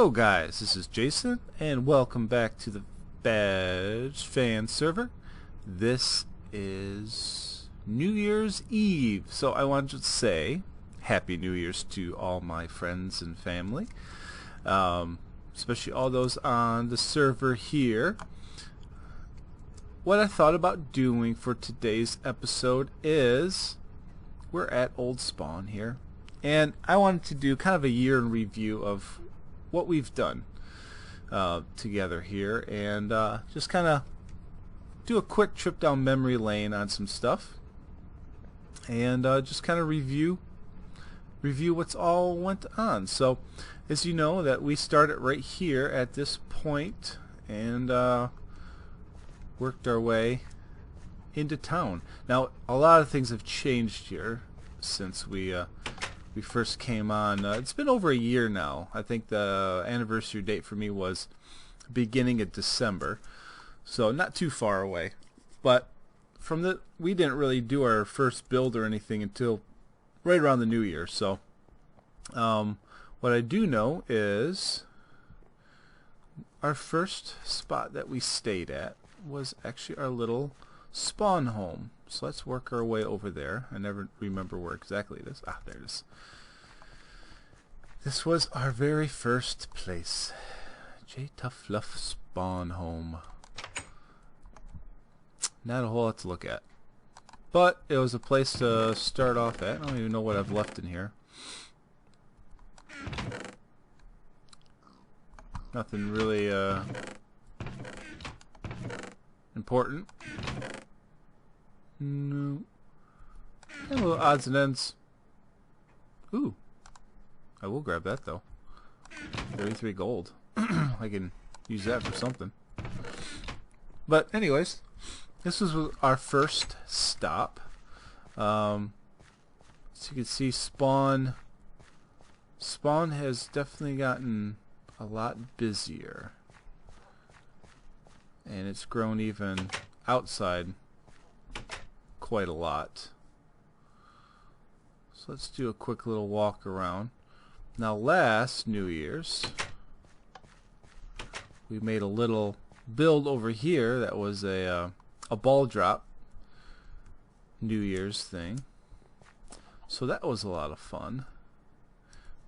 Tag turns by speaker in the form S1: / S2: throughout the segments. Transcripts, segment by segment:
S1: Yo guys, this is Jason and welcome back to the Baj fan server. This is New Year's Eve, so I wanted to say Happy New Year's to all my friends and family, especially all those on the server here. What I thought about doing for today's episode is we're at Old Spawn here, and I wanted to do kind of a year in review of what we've done together here, and just kind of do a quick trip down memory lane on some stuff, and just kind of review what's all went on. So as you know, that we started right here at this point and worked our way into town. Now a lot of things have changed here since we first came on. It's been over a year now. I think the anniversary date for me was beginning of December, so not too far away. But we didn't really do our first build or anything until right around the New Year. So what I do know is our first spot that we stayed at was actually our little spawn home. So let's work our way over there. I never remember where exactly it is. Ah, there it is. This was our very first place. JTuffFluff spawn home. Not a whole lot to look at, but it was a place to start off at. I don't even know what I've left in here. Nothing really important. No. And little odds and ends. Ooh. I will grab that though. 33 gold. I can use that for something. But anyways, this was our first stop. So you can see Spawn has definitely gotten a lot busier. And it's grown even outside quite a lot. So let's do a quick little walk around. Now last New Year's we made a little build over here that was a ball drop New Year's thing. So that was a lot of fun.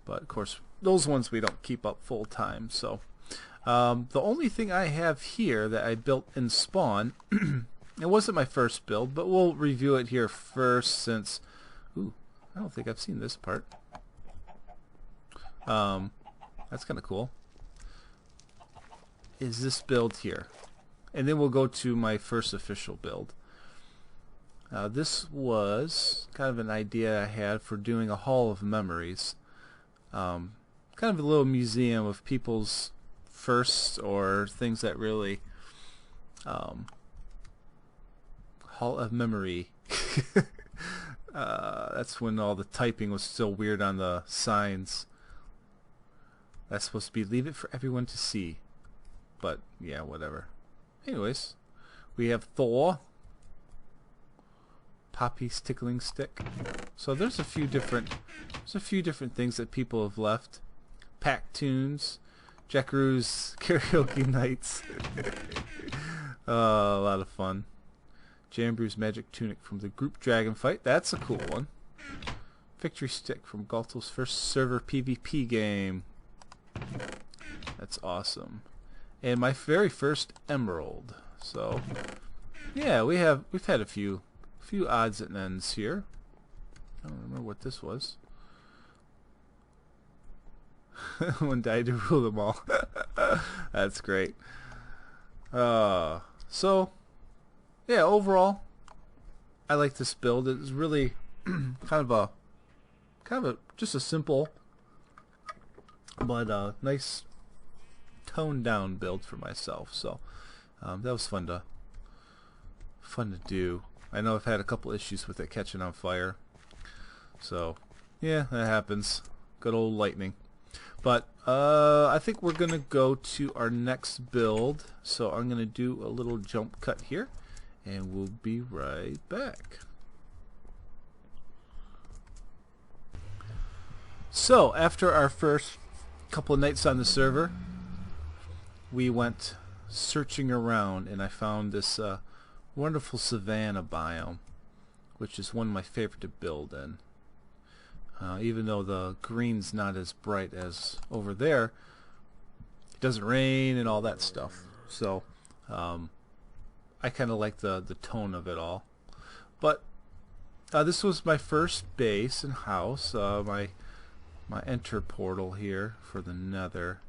S1: But of course those ones we don't keep up full time. So the only thing I have here that I built in Spawn, it wasn't my first build, but we'll review it here first since, ooh, I don't think I've seen this part. That's kind of cool. Is this build here, and then we'll go to my first official build. This was kind of an idea I had for doing a hall of memories, kind of a little museum of people's firsts or things that really hall of memory. That's when all the typing was still weird on the signs. That's supposed to be leave it for everyone to see. But yeah, whatever. Anyways, we have Thor, Poppy's tickling stick. So there's a few different things that people have left. Pack tunes, Jackaroo's karaoke nights. A lot of fun. Jambrew's magic tunic from the group dragon fight. That's a cool one. Victory stick from Galto's first server PvP game. That's awesome. And my very first emerald. So yeah, we've had a few odds and ends here. I don't remember what this was. One died to rule them all. That's great. So yeah, overall I like this build. It's really kind of just a simple but nice toned down build for myself. So that was fun to do. I know I've had a couple issues with it catching on fire, so yeah, that happens. Good old lightning. But I think we're gonna go to our next build, so I'm gonna do a little jump cut here and we'll be right back. So after our first couple of nights on the server, we went searching around, and I found this wonderful savanna biome, which is one of my favorite to build in. Even though the green's not as bright as over there, it doesn't rain and all that stuff. So I kind of like the tone of it all. But this was my first base and house. My enter portal here for the nether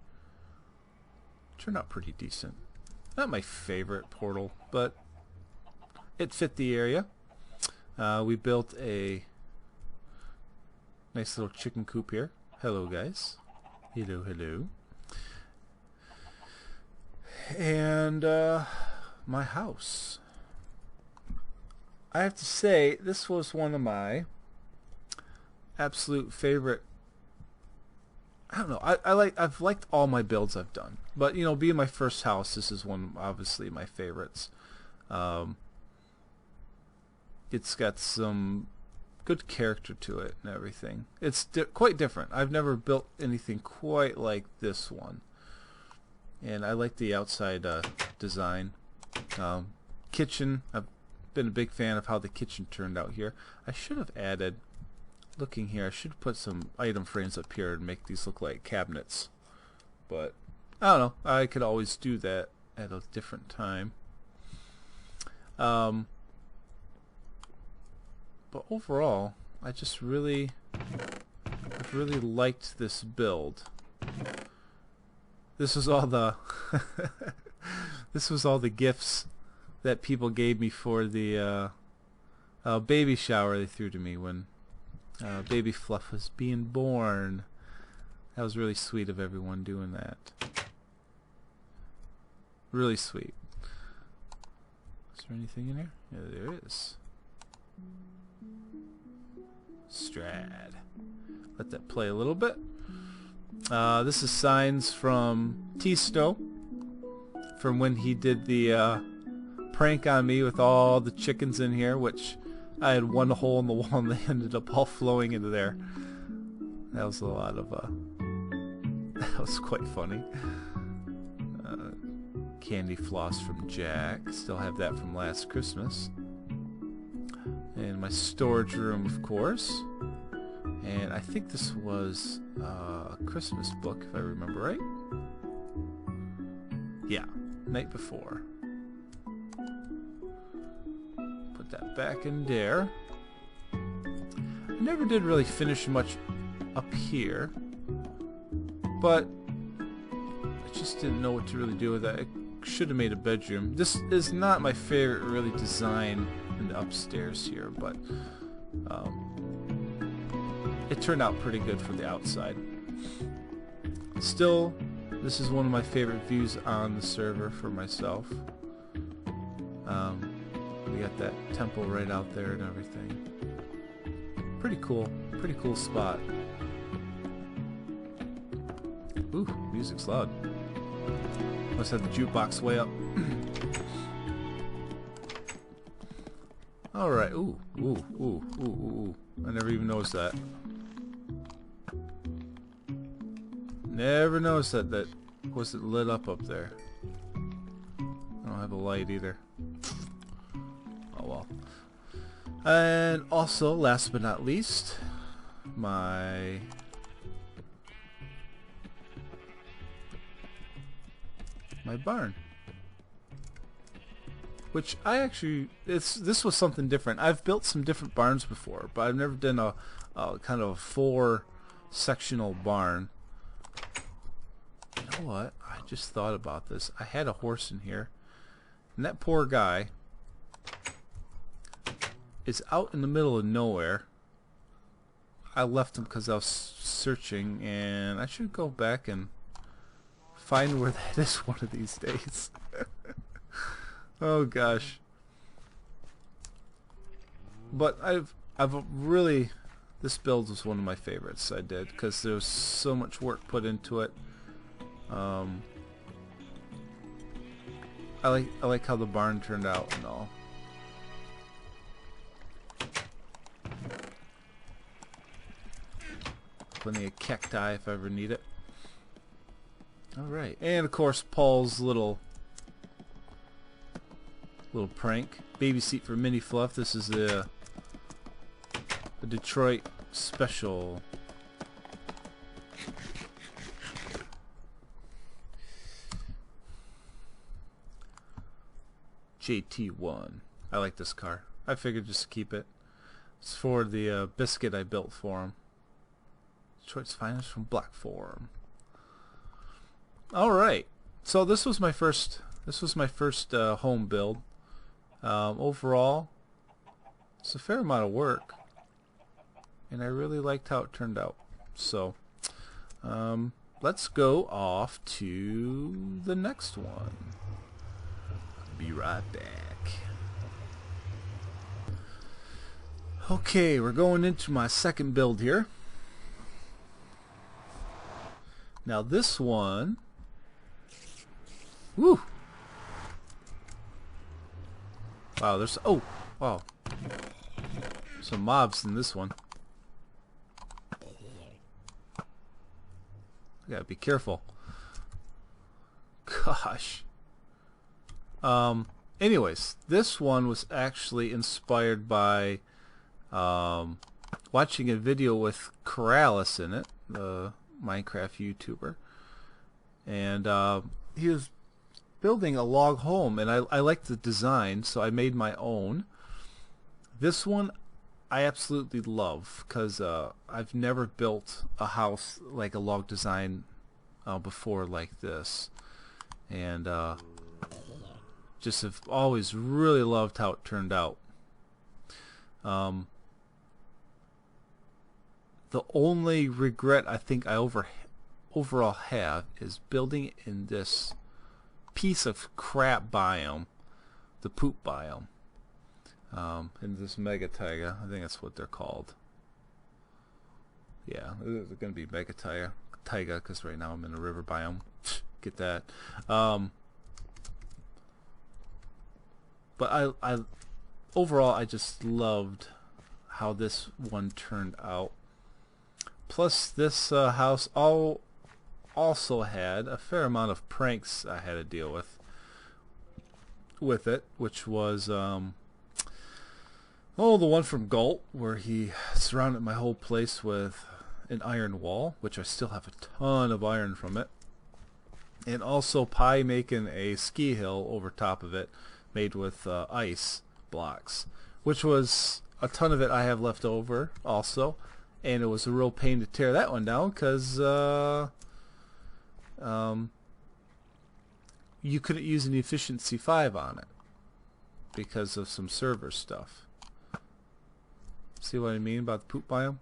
S1: turned out pretty decent. Not my favorite portal, but it fit the area. We built a nice little chicken coop here. Hello guys. Hello, hello. And my house. I have to say, this was one of my absolute favorite. I don't know. I've liked all my builds I've done, but you know, being my first house, this is one obviously my favorites. It's got some good character to it and everything. It's quite different. I've never built anything quite like this one, and I like the outside design. Kitchen. I've been a big fan of how the kitchen turned out here. I should have added. Looking here, I should put some item frames up here and make these look like cabinets. But I don't know. I could always do that at a different time. But overall, I've really liked this build. This was all the this was all the gifts that people gave me for the baby shower they threw to me when Baby Fluff was being born. That was really sweet of everyone doing that. Really sweet. Is there anything in here? Yeah, there is. Strad. Let that play a little bit. This is signs from T-Snow from when he did the prank on me with all the chickens in here, which I had one hole in the wall and they ended up all flowing into there. That was a lot of that was quite funny. Candy floss from Jack. Still have that from last Christmas. And my storage room, of course. And I think this was a Christmas book, if I remember right. Yeah, night before. That back in there. I never did really finish much up here, but I just didn't know what to really do with that. I should have made a bedroom. This is not my favorite really design in the upstairs here, but it turned out pretty good for the outside. Still, this is one of my favorite views on the server for myself. We got that temple right out there and everything. Pretty cool spot. Ooh, music's loud. Must have the jukebox way up. Alright, ooh. I never even noticed that. Never noticed that wasn't lit up there. I don't have a light either. Oh well. And also, last but not least, my barn. Which I actually, this was something different. I've built some different barns before, but I've never done a kind of a 4-sectional barn. You know what? I just thought about this. I had a horse in here, and that poor guy is out in the middle of nowhere. I left him because I was searching, and I should go back and find where that is one of these days. Oh gosh. But I've really, this build was one of my favorites I did because there was so much work put into it. I like how the barn turned out and all. Plenty of cacti if I ever need it. Alright, and of course Paul's little prank. Baby seat for Mini Fluff. This is the Detroit special. JT1. I like this car. I figured just to keep it. It's for the biscuit I built for him. Detroit's finest from Black Form. All right. So this was my first home build. Overall, it's a fair amount of work, and I really liked how it turned out. So let's go off to the next one. Be right back. Okay, we're going into my second build here. Now this one, woo! Wow, there's wow, some mobs in this one. I gotta be careful. Gosh. Anyways, this one was actually inspired by watching a video with Corrales in it, the Minecraft YouTuber, and he was building a log home, and I liked the design, so I made my own. This one I absolutely love because I've never built a house like a log design before like this, and just have always really loved how it turned out. The only regret I think I overall have is building in this piece of crap biome, the poop biome, in this mega taiga. I think that's what they're called. Yeah, they're going to be mega taiga because right now I'm in a river biome. Get that. But I overall I just loved how this one turned out. Plus this house also had a fair amount of pranks I had to deal with it, which was the one from Galt, where he surrounded my whole place with an iron wall, which I still have a ton of iron from it, and also Pi making a ski hill over top of it made with ice blocks, which was a ton of it I have left over also, and it was a real pain to tear that one down because you couldn't use an efficiency 5 on it because of some server stuff. See what I mean about the poop biome?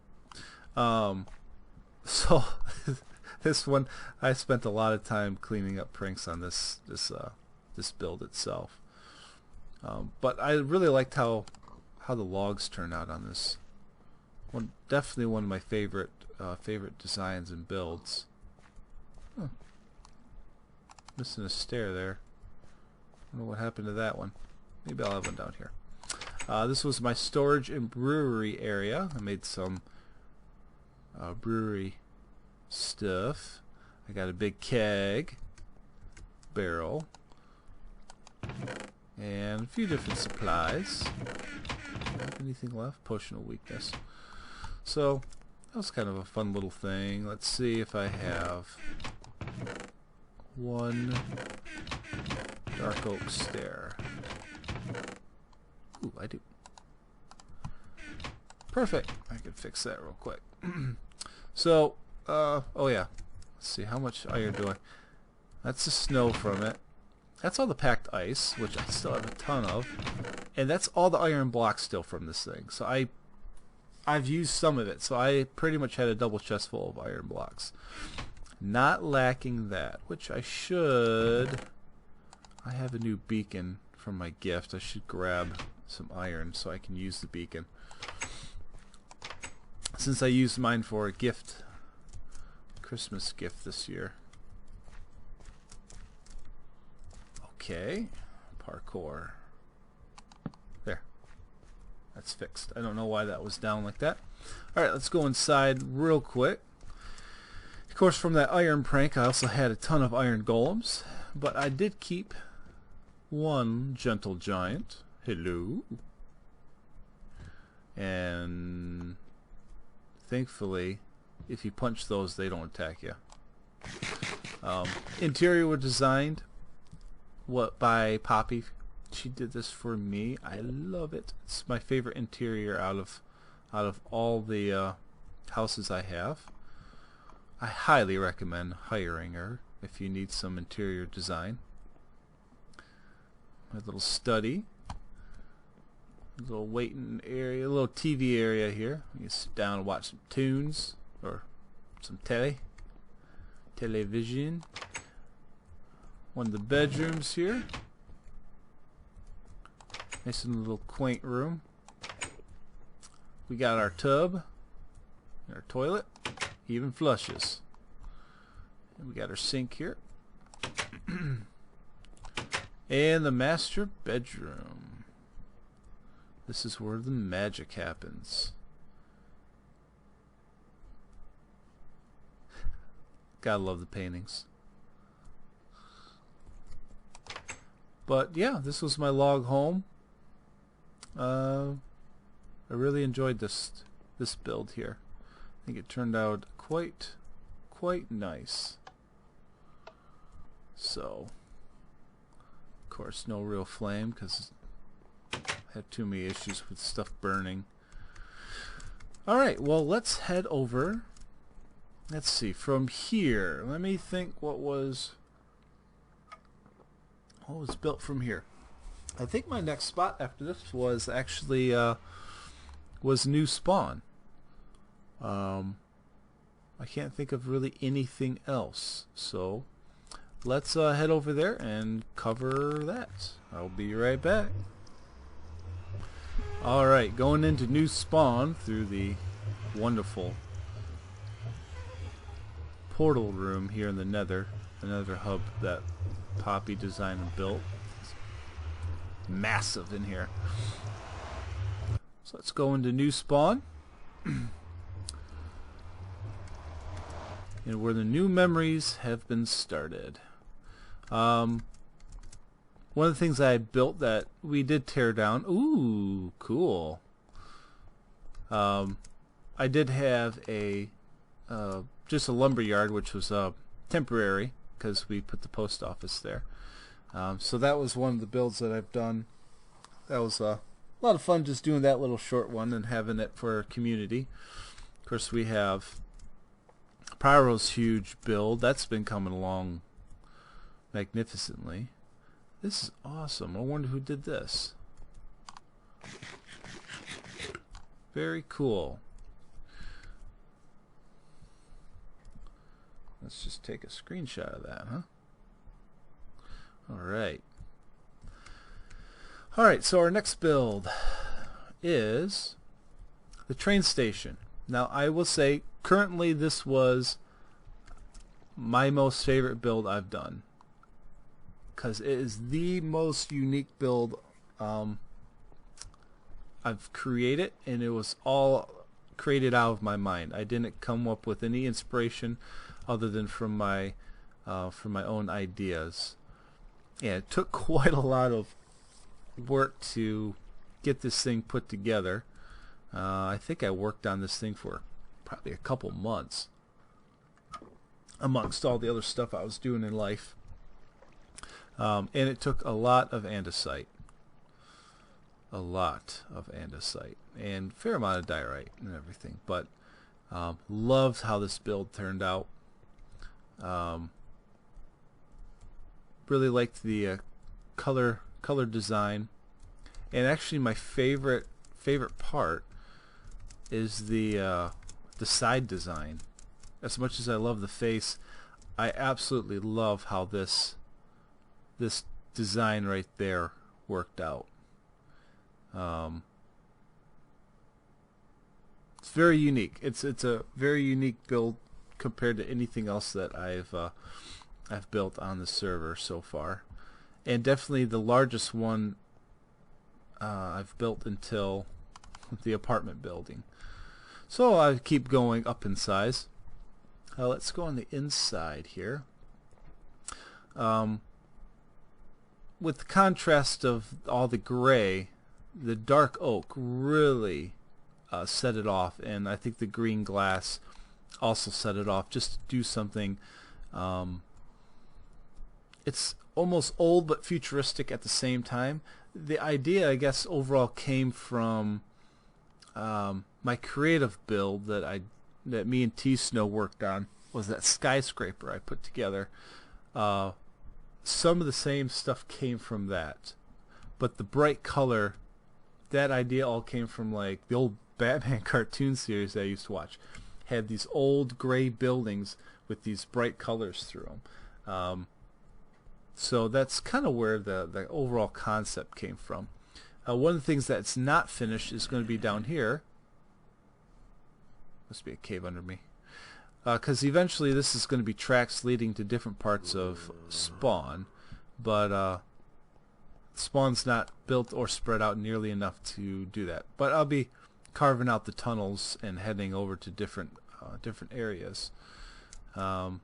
S1: So this one I spent a lot of time cleaning up pranks on this build itself. But I really liked how the logs turned out on this one. Definitely one of my favorite designs and builds. Huh. Missing a stair there. I don't know what happened to that one. Maybe I'll have one down here. This was my storage and brewery area. I made some brewery stuff. I got a big keg, barrel, and a few different supplies. Have anything left? Potion of weakness. So that was kind of a fun little thing. Let's see if I have one dark oak stair. Ooh, I do. Perfect. I can fix that real quick. So, oh yeah. Let's see, how much iron do I... That's the snow from it. That's all the packed ice, which I still have a ton of. And that's all the iron blocks still from this thing. So I've used some of it. So I pretty much had a double chest full of iron blocks. Not lacking that, which I should... I have a new beacon from my gift. I should grab some iron so I can use the beacon, since I used mine for a gift, Christmas gift this year. Okay, parkour. There, that's fixed. I don't know why that was down like that. Alright, let's go inside real quick. course, from that iron prank, I also had a ton of iron golems, but I did keep one gentle giant. Hello. And thankfully, if you punch those, they don't attack you. Interior was designed by Poppy. She did this for me. I love it. It's my favorite interior out of all the houses I have. I highly recommend hiring her if you need some interior design. My little study, a little waiting area, a little TV area here. You can sit down and watch some tunes or some television. One of the bedrooms here. Nice and little quaint room. We got our tub, our toilet, even flushes. And we got our sink here. And the master bedroom. This is where the magic happens. Gotta love the paintings. But yeah, this was my log home. I really enjoyed this build here. I think it turned out quite nice. So, of course, no real flame because I had too many issues with stuff burning. Alright, well, let's head over. Let's see, from here, let me think what was built from here. I think my next spot after this was actually was New Spawn. I can't think of really anything else, so let's head over there and cover that. I'll be right back. Alright, going into New Spawn through the wonderful portal room here in the Nether, another hub that Poppy designed and built. It's massive in here. So let's go into New Spawn. And where the new memories have been started. One of the things I built that we did tear down. Ooh, cool. I did have a just a lumber yard, which was temporary because we put the post office there. So that was one of the builds that I've done. That was a lot of fun just doing that little short one and having it for our community. Of course, we have Pyro's huge build. That's been coming along magnificently. This is awesome. I wonder who did this. Very cool. Let's just take a screenshot of that, huh? Alright. Alright, so our next build is the train station. Now, I will say, currently this was my most favorite build I've done. Because it is the most unique build I've created, and it was all created out of my mind. I didn't come up with any inspiration other than from my own ideas. Yeah, it took quite a lot of work to get this thing put together. I think I worked on this thing for probably a couple months amongst all the other stuff I was doing in life. And it took a lot of andesite. A lot of andesite. And a fair amount of diorite and everything. But loved how this build turned out. Really liked the color design. And actually my favorite part is the side design. As much as I love the face, I absolutely love how this design right there worked out. It's very unique. It's a very unique build compared to anything else that I've built on the server so far, and definitely the largest one I've built until the apartment building. So I keep going up in size. Let's go on the inside here. With the contrast of all the gray, the dark oak really set it off, and I think the green glass also set it off, just to do something. It's almost old but futuristic at the same time. The idea, I guess, overall came from my creative build that me and T-Snow worked on, was that skyscraper I put together. Some of the same stuff came from that, but the bright color, that idea all came from like the old Batman cartoon series that I used to watch. Had these old gray buildings with these bright colors through them. So that's kind of where the overall concept came from. One of the things that's not finished is going to be down here. Must be a cave under me. Because eventually this is going to be tracks leading to different parts of Spawn, but Spawn's not built or spread out nearly enough to do that. But I'll be carving out the tunnels and heading over to different areas. But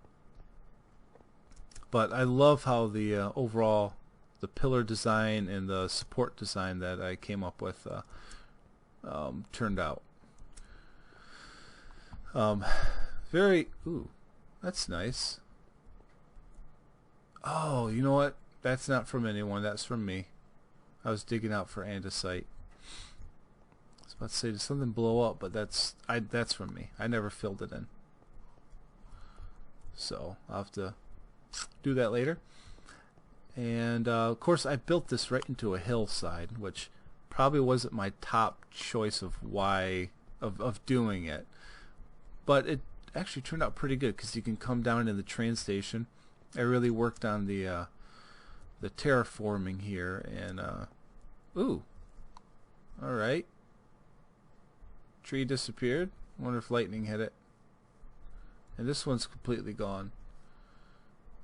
S1: I love how the overall the pillar design and the support design that I came up with turned out. Ooh, that's nice. Oh, you know what? That's not from anyone. That's from me. I was digging out for andesite. I was about to say, did something blow up? But that's from me. I never filled it in. So I'll have to do that later. And of course, I built this right into a hillside, which probably wasn't my top choice of doing it. But it actually turned out pretty good because you can come down in the train station. I really worked on the terraforming here, and ooh, all right. Tree disappeared. Wonder if lightning hit it. And this one's completely gone.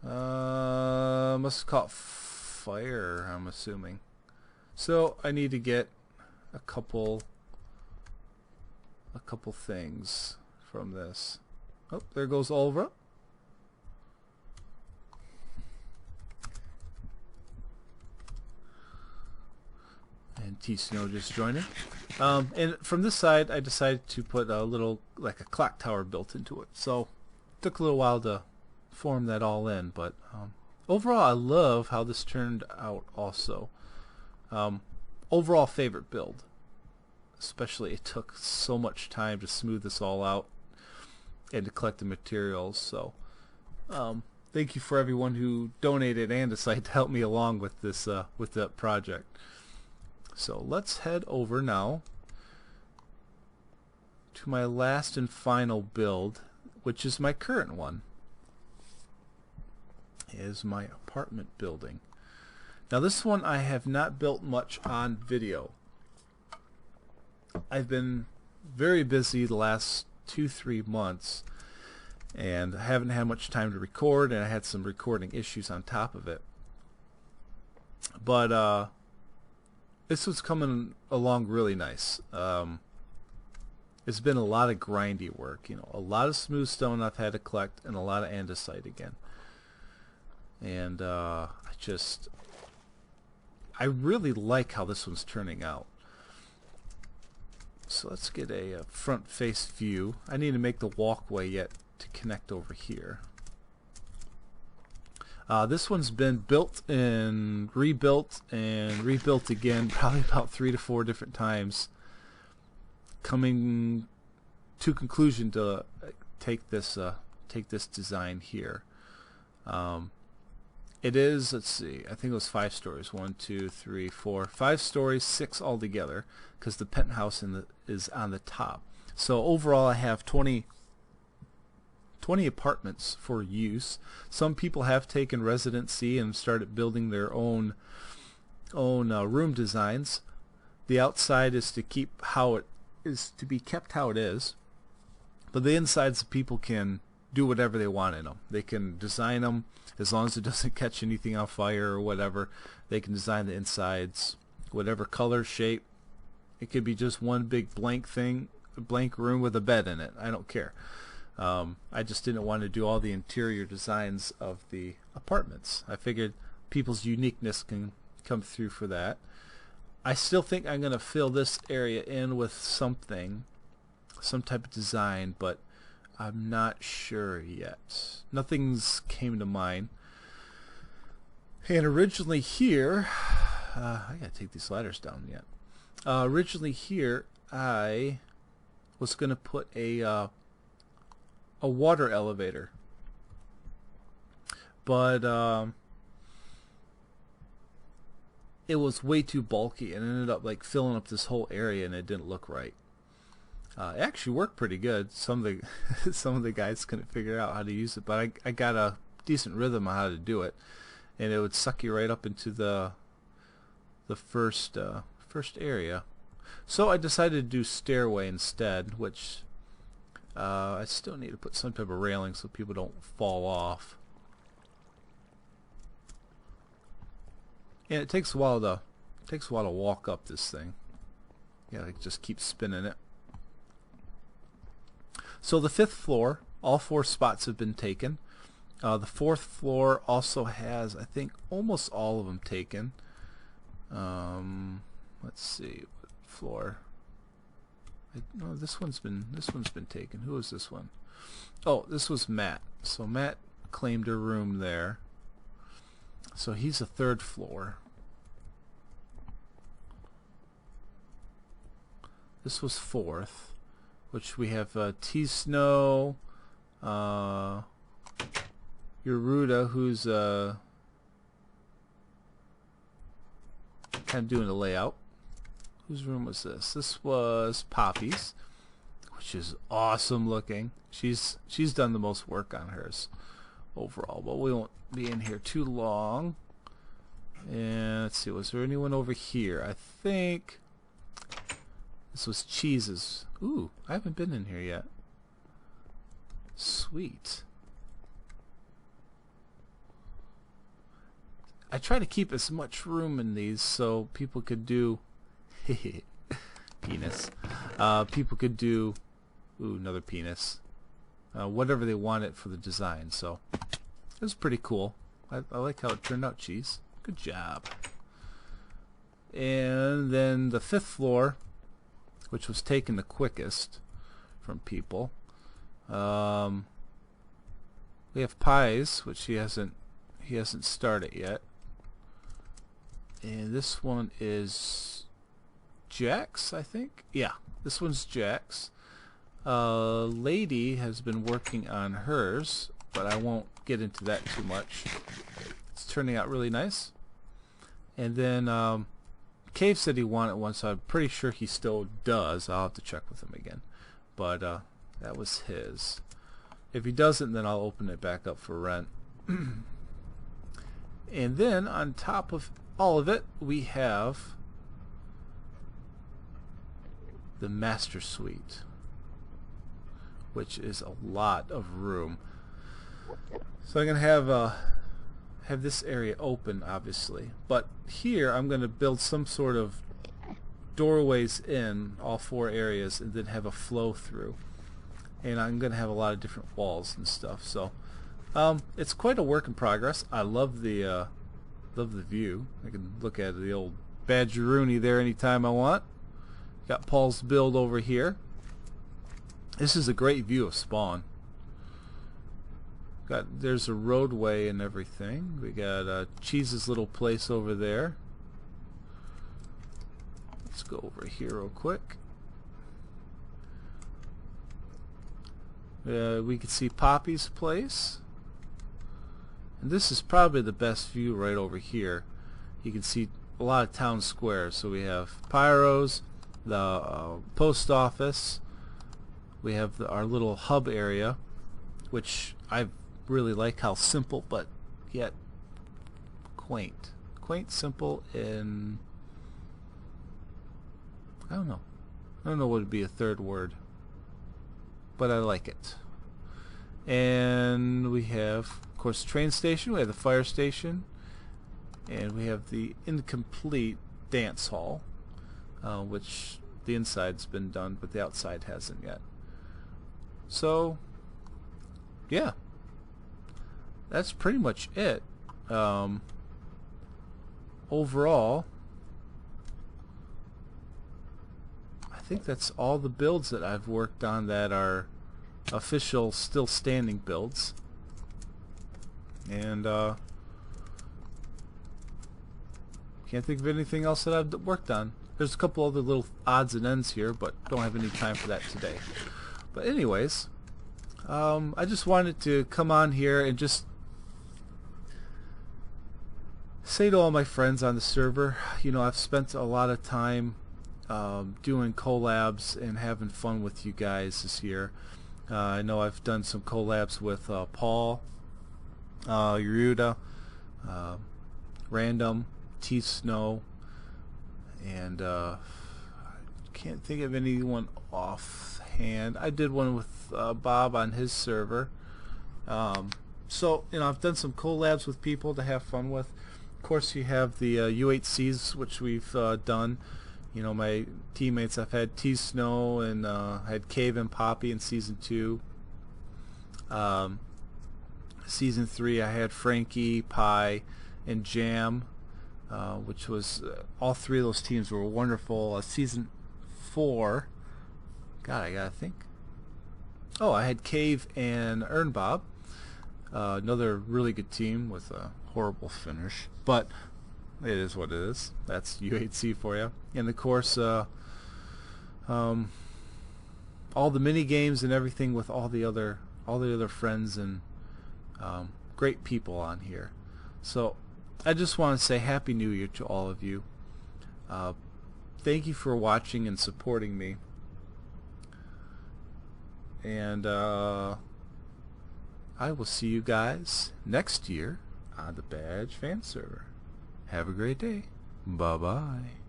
S1: Must have caught fire, I'm assuming. So I need to get a couple things from this. Oh, there goes Olva. And T-Snow just joining. And from this side, I decided to put a little, like a clock tower built into it. So it took a little while to form that all in, but overall, I love how this turned out. Also, overall favorite build. Especially, it took so much time to smooth this all out and to collect the materials. So thank you for everyone who donated andesite to help me along with this with that project. So let's head over now to my last and final build, which is my current one. Is my apartment building. Now this one I have not built much on video. I've been very busy the last 2-3 months, and I haven't had much time to record, and I had some recording issues on top of it. But this was coming along really nice. It's been a lot of grindy work, you know, a lot of smooth stone I've had to collect, and a lot of andesite again. And I really like how this one's turning out. So let's get a front face view. I need to make the walkway yet to connect over here. This one's been built and rebuilt again, probably about 3 to 4 different times, coming to conclusion to take this design here. It is, let's see, I think it was 5 stories. 1, 2, 3, 4, 5 stories, 6 altogether, because the penthouse is on the top. So overall, I have 20 apartments for use. Some people have taken residency and started building their own room designs. The outside is to be kept how it is, but the insides, people can do whatever they want in them. They can design them as long as it doesn't catch anything on fire or whatever. They can design the insides whatever color, shape. It could be just one big blank thing, a blank room with a bed in it. I don't care. I just didn't want to do all the interior designs of the apartments. I figured people's uniqueness can come through for that. I still think I'm going to fill this area in with something, some type of design, but I'm not sure yet. Nothing's came to mind. And originally here, I gotta take these ladders down yet. Originally here, I was gonna put a water elevator, but it was way too bulky and ended up like filling up this whole area, and it didn't look right. It actually worked pretty good. Some of the guys couldn't figure out how to use it, but I got a decent rhythm on how to do it, and it would suck you right up into the first area. So I decided to do stairway instead, which I still need to put some type of railing so people don't fall off. And it takes a while to walk up this thing. Yeah, like just keep spinning it. So the 5th floor, all 4 spots have been taken. The 4th floor also has, I think, almost all of them taken. Let's see, what floor? No, this one's been taken. Who is this one? Oh, this was Matt. So Matt claimed a room there. So he's a 3rd floor. This was 4th. Which we have T-Snow, Yoruda, who's kind of doing the layout. Whose room was this? This was Poppy's, which is awesome looking. She's done the most work on hers overall, but we won't be in here too long. And let's see, was there anyone over here? I think this was Cheese's. Ooh, I haven't been in here yet. Sweet. I try to keep as much room in these so people could do penis. People could do another penis. Whatever they wanted for the design. So it was pretty cool. I like how it turned out, Cheese. Good job. And then the 5th floor, which was taken the quickest from people. We have Pies, which he hasn't started yet. And this one is Jack's, I think. Yeah, this one's Jack's. Lady has been working on hers, but I won't get into that too much. It's turning out really nice. And then Cave said he wanted one, so I'm pretty sure he still does. I'll have to check with him again. But that was his. If he doesn't, then I'll open it back up for rent. And then on top of all of it, we have the master suite, which is a lot of room. So I'm gonna have this area open, obviously, but here I'm going to build some sort of doorways in all 4 areas and then have a flow through, and I'm going to have a lot of different walls and stuff. So it's quite a work in progress. I love the view. I can look at the old Badgeroony there anytime I want. Got Paul's build over here. This is a great view of Spawn. There's a roadway and everything. We got Cheese's little place over there. Let's go over here real quick. We can see Poppy's place. And this is probably the best view right over here. You can see a lot of town squares. So we have Pyro's, the post office. We have our little hub area, which I really like how simple but yet quaint. Quaint, simple, and I don't know what would be a third word, but I like it. And we have, of course, the train station. We have the fire station, and we have the incomplete dance hall, which the inside's been done, but the outside hasn't yet. So yeah, that's pretty much it. Overall, I think that's all the builds that I've worked on that are official, still standing builds. And can't think of anything else that I've worked on. There's a couple other little odds and ends here, but don't have any time for that today. But anyways, I just wanted to come on here and just say to all my friends on the server, you know, I've spent a lot of time doing collabs and having fun with you guys this year. I know I've done some collabs with Paul, Yeruda, Random, T Snow, and I can't think of anyone offhand. I did one with Bob on his server. So, you know, I've done some collabs with people to have fun with. Of course, you have the U8Cs, which we've done. You know, my teammates, I've had T Snow and had Cave and Poppy in Season 2. Season 3, I had Frankie, Pie, and Jam, which was, all three of those teams were wonderful. Season 4, God, I gotta think. Oh, I had Cave and Bob. Another really good team with a horrible finish, but it is what it is. That's U8C for you. And of course, all the mini games and everything with all the other friends and great people on here. So I just want to say Happy New Year to all of you. Thank you for watching and supporting me. And I will see you guys next year on the Baj fan server. Have a great day. Bye-bye.